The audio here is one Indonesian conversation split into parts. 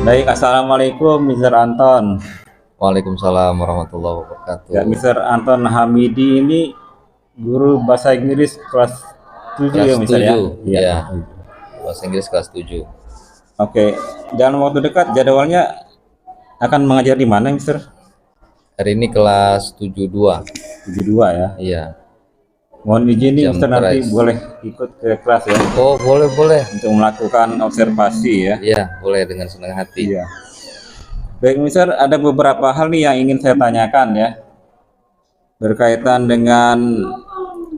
Baik, Assalamualaikum Mr. Anton. Waalaikumsalam warahmatullahi wabarakatuh. Ya, Mr. Anton Hamidi ini guru bahasa Inggris kelas 7 ya, Kelas Mr. ya? 7, Iya. ya. Bahasa Inggris kelas 7. Oke, dalam waktu dekat jadwalnya akan mengajar di mana, Mr.? Hari ini kelas 72. 72 ya. Iya. Mohon izin nih, Jam Mr. nanti keras. boleh ikut ke kelas ya Oh, boleh. untuk melakukan observasi ya. Iya, boleh dengan senang hati. Iya. Baik, Mr. Ada beberapa hal nih yang ingin saya tanyakan ya berkaitan dengan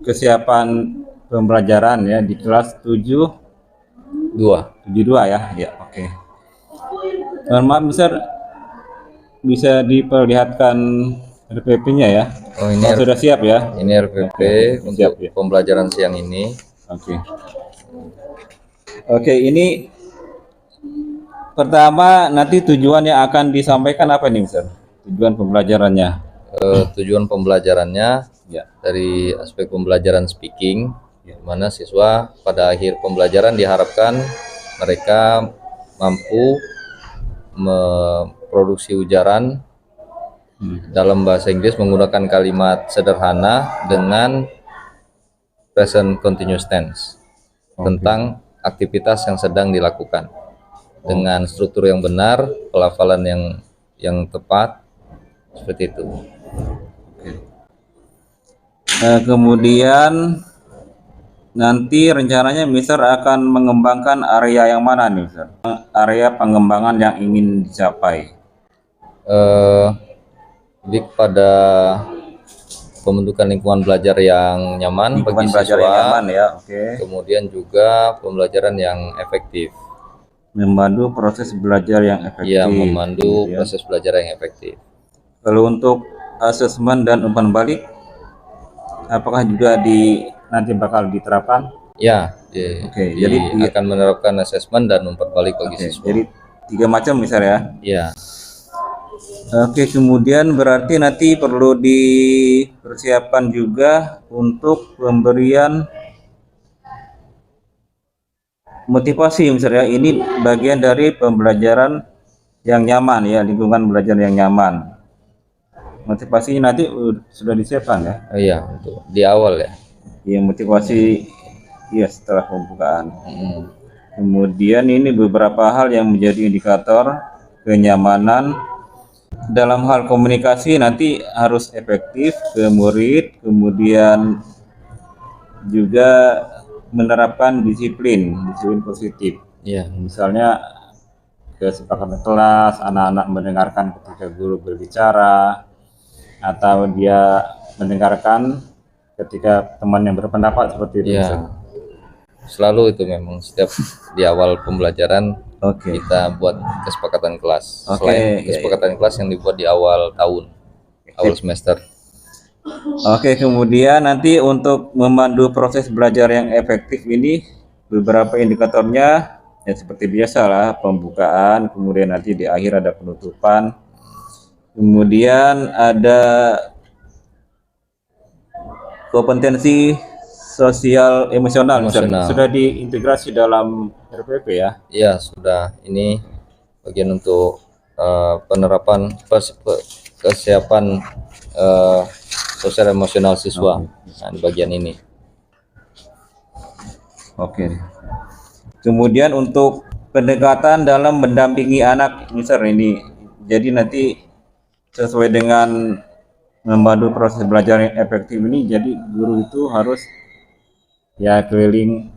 kesiapan pembelajaran ya di kelas 2. 72 ya. Ya, oke. Mohon maaf, Mister, bisa diperlihatkan RPP-nya ya. Oh, ini sudah siap ya? Ini RPP untuk siap ya. pembelajaran siang ini. Oke. Oke, ini pertama nanti tujuan yang akan disampaikan apa nih, Mister? Tujuan pembelajarannya? Tujuan pembelajarannya Ya. dari aspek pembelajaran speaking, di mana siswa pada akhir pembelajaran diharapkan mereka mampu memproduksi ujaran dalam bahasa Inggris menggunakan kalimat sederhana dengan present continuous tense tentang aktivitas yang sedang dilakukan dengan struktur yang benar, pelafalan yang tepat, seperti itu. Kemudian nanti rencananya Mister akan mengembangkan area yang mana nih, Mister? Area pengembangan yang ingin dicapai? Lebih pada pembentukan lingkungan belajar yang nyaman bagi siswa, yang nyaman ya, oke. Kemudian juga pembelajaran yang efektif. Memandu proses belajar yang efektif. Ya, memandu proses belajar yang efektif. Lalu untuk asesmen dan umpan balik, apakah juga nanti bakal diterapkan? Ya, jadi akan menerapkan asesmen dan umpan balik bagi siswa. Jadi 3 macam misalnya ya. Oke, kemudian berarti nanti perlu dipersiapkan juga untuk pemberian motivasi misalnya. Ini bagian dari pembelajaran yang nyaman ya, lingkungan belajar yang nyaman. Motivasinya nanti sudah disiapkan ya? Iya, untuk di awal ya. Iya, motivasi ya setelah pembukaan. Kemudian ini beberapa hal yang menjadi indikator kenyamanan dalam hal komunikasi nanti harus efektif ke murid, kemudian juga menerapkan disiplin positif. Ya. Misalnya kesepakatan kelas, anak-anak mendengarkan ketika guru berbicara, atau dia mendengarkan ketika teman yang berpendapat seperti itu. Ya. Selalu itu memang setiap di awal pembelajaran kita buat kesepakatan kelas. Selain kesepakatan kelas yang dibuat di awal tahun, awal semester. Oke, kemudian nanti untuk memandu proses belajar yang efektif ini beberapa indikatornya ya seperti biasa lah, pembukaan, kemudian nanti di akhir ada penutupan, kemudian ada kompetensi sosial emosional. Sudah diintegrasi dalam RPP ya? Iya, sudah. Ini bagian untuk penerapan kesiapan sosial emosional siswa. Nah, di bagian ini. Oke. Kemudian untuk pendekatan dalam mendampingi anak, Mister, ini jadi nanti sesuai dengan membantu proses belajar yang efektif ini, jadi guru itu harus ya keliling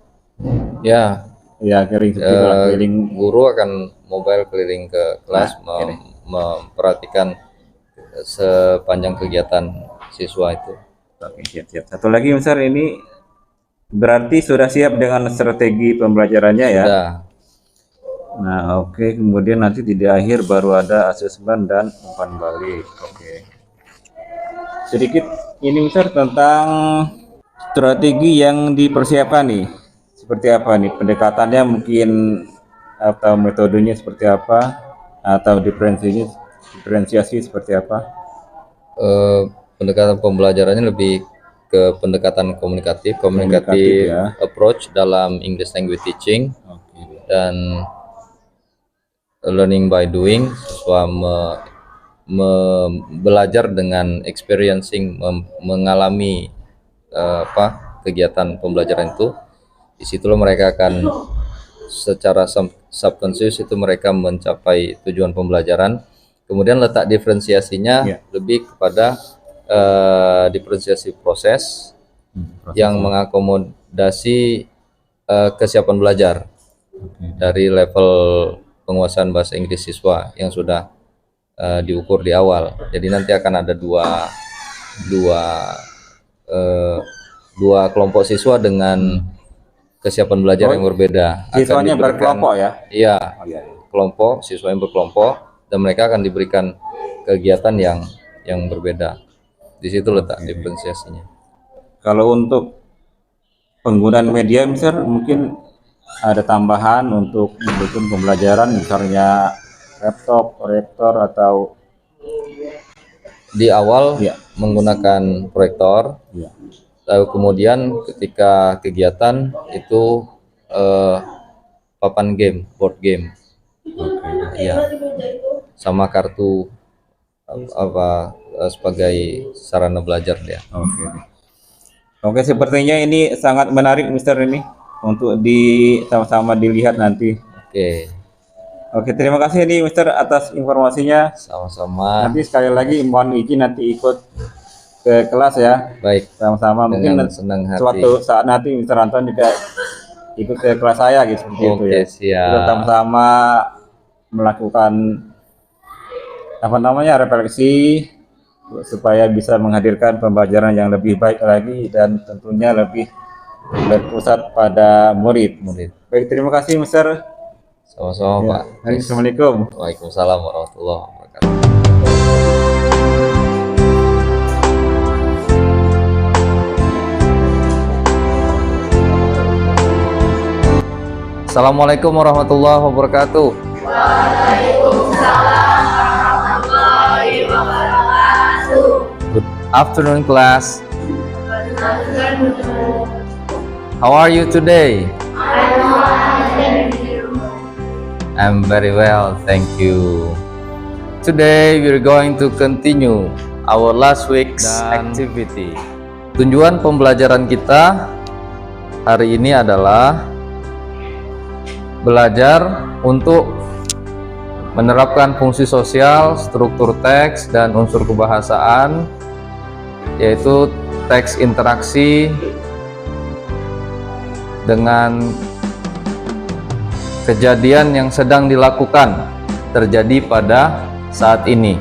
keliling. Guru akan mobile keliling ke kelas, memperhatikan sepanjang kegiatan siswa itu. Oke, siap. Satu lagi, Mister, ini berarti sudah siap dengan strategi pembelajarannya ya? Sudah. Nah, oke. Kemudian nanti di akhir baru ada asesmen dan umpan balik. Oke. Sedikit ini, Mister, tentang strategi yang dipersiapkan nih, seperti apa nih pendekatannya mungkin, atau metodenya seperti apa, atau diferensiasi seperti apa? Pendekatan pembelajarannya lebih ke pendekatan komunikatif ya. Approach dalam English language teaching. Dan learning by doing, siswa belajar dengan experiencing, mengalami kegiatan pembelajaran itu. Di situ mereka akan secara subconscious itu mereka mencapai tujuan pembelajaran. Kemudian letak diferensiasinya lebih kepada diferensiasi proses yang mengakomodasi kesiapan belajar dari level penguasaan bahasa Inggris siswa yang sudah diukur di awal. Jadi nanti akan ada dua kelompok siswa dengan kesiapan belajar yang berbeda. Siswanya berkelompok ya? Iya, kelompok siswa yang berkelompok, dan mereka akan diberikan kegiatan yang berbeda. Di situ letak diferensiasinya. Kalau untuk penggunaan media, misalnya mungkin ada tambahan untuk mendukung pembelajaran, misalnya laptop, proyektor, atau di awal menggunakan proyektor. Lalu kemudian ketika kegiatan itu papan game, board game, sama kartu sebagai sarana belajar dia. Oke, sepertinya ini sangat menarik, Mister, ini untuk sama-sama dilihat nanti. Oke, terima kasih nih, Mister, atas informasinya. Sama-sama. Nanti sekali lagi mohon izin nanti ikut ke kelas ya. Baik. Sama-sama. Mungkin senang hati. Suatu saat nanti Mister Anton juga ikut ke kelas saya gitu. Oke, ya. Siap. Kita sama-sama melakukan refleksi supaya bisa menghadirkan pembelajaran yang lebih baik lagi dan tentunya lebih berpusat pada murid. Baik, terima kasih, Mister. Sama-sama, Pak. Assalamualaikum. Waalaikumsalam warahmatullahi wabarakatuh. Assalamualaikum warahmatullahi wabarakatuh. Waalaikumsalam warahmatullahi wabarakatuh. Good afternoon, class. How are you today? I'm very well, thank you. Today we're going to continue our last week's activity. Tujuan pembelajaran kita hari ini adalah belajar untuk menerapkan fungsi sosial, struktur teks, dan unsur kebahasaan, yaitu teks interaksi dengan kejadian yang sedang dilakukan terjadi pada saat ini.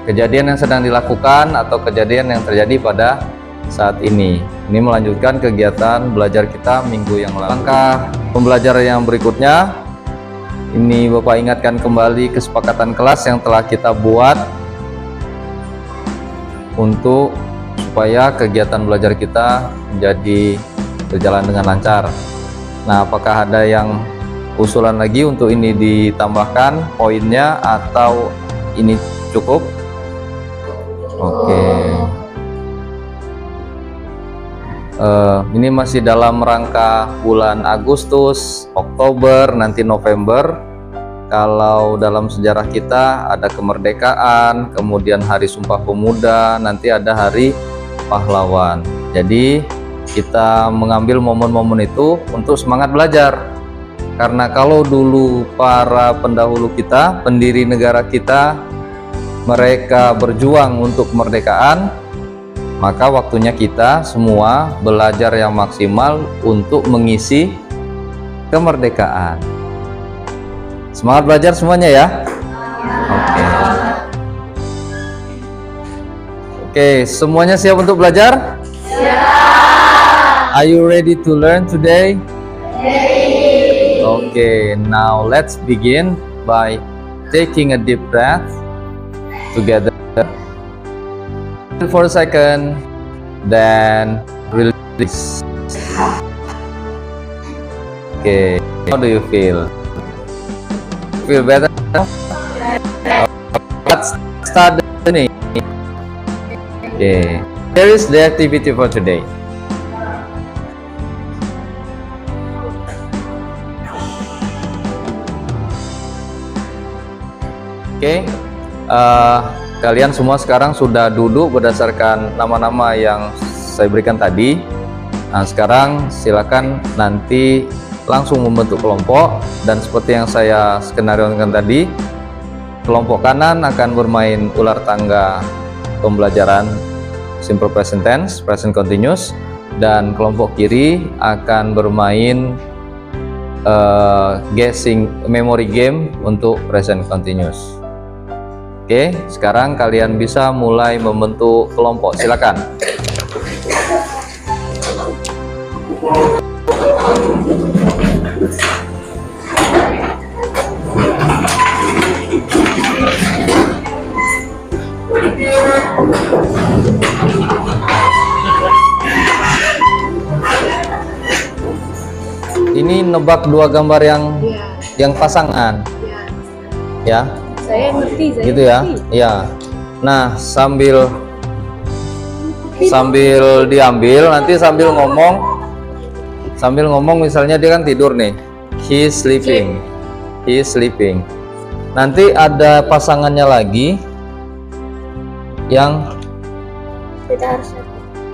Kejadian yang sedang dilakukan atau kejadian yang terjadi pada saat ini. Ini melanjutkan kegiatan belajar kita minggu yang lalu. Langkah pembelajaran yang berikutnya, ini Bapak ingatkan kembali kesepakatan kelas yang telah kita buat untuk supaya kegiatan belajar kita menjadi berjalan dengan lancar. Nah, apakah ada yang usulan lagi untuk ini ditambahkan poinnya atau ini cukup? Oke. Ini masih dalam rangka bulan Agustus, Oktober, nanti November. Kalau dalam sejarah kita ada kemerdekaan, kemudian Hari Sumpah Pemuda, nanti ada Hari Pahlawan. Jadi kita mengambil momen-momen itu untuk semangat belajar. Karena kalau dulu para pendahulu kita, pendiri negara kita, mereka berjuang untuk kemerdekaan, maka waktunya kita semua belajar yang maksimal untuk mengisi kemerdekaan. Semangat belajar semuanya ya. Oke, semuanya siap untuk belajar? Siap. Are you ready to learn today? Okay, now let's begin by taking a deep breath together for a second, then release. Okay, how do you feel? Feel better? Let's start the day. Okay, here is the activity for today. Oke, kalian semua sekarang sudah duduk berdasarkan nama-nama yang saya berikan tadi. Nah, sekarang silakan nanti langsung membentuk kelompok, dan seperti yang saya skenariokan tadi, kelompok kanan akan bermain ular tangga pembelajaran simple present tense, present continuous, dan kelompok kiri akan bermain guessing memory game untuk present continuous. Oke, sekarang kalian bisa mulai membentuk kelompok, silakan. Ini nebak dua gambar yang pasangan, ya. Saya ngerti, saya Gitu ya, ngerti. ya. Nah, sambil diambil, nanti sambil ngomong, misalnya dia kan tidur nih, he sleeping. Nanti ada pasangannya lagi yang Kita harus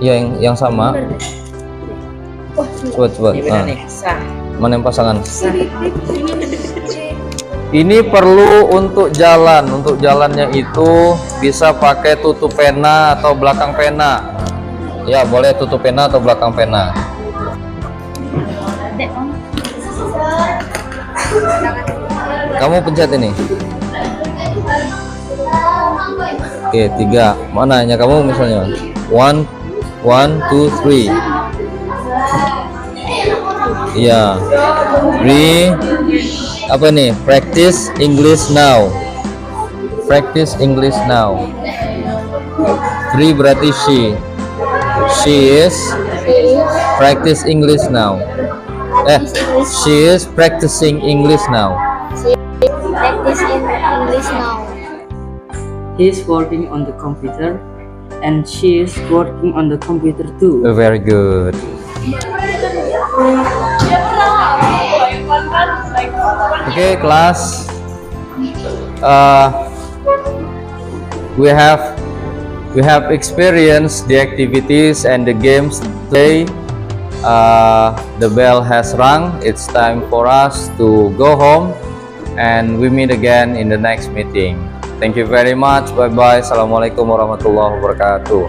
yang sama. Coba. Mana yang pasangan? Ini perlu untuk jalan. Untuk jalannya itu bisa pakai tutup pena atau belakang pena. Ya, boleh tutup pena atau belakang pena. Kamu pencet ini. Oke, 3. Mana hanya kamu misalnya? 1, 2, 3. Iya. 3. Apa nih? Practice English now. 3 berarti she is practice English now. She is practicing English now. practice in English now. He's working on the computer and she is working on the computer too. Very good. Okay, class. We have experienced the activities and the games today. The bell has rung. It's time for us to go home, and we meet again in the next meeting. Thank you very much. Bye bye. Assalamualaikum warahmatullahi wabarakatuh.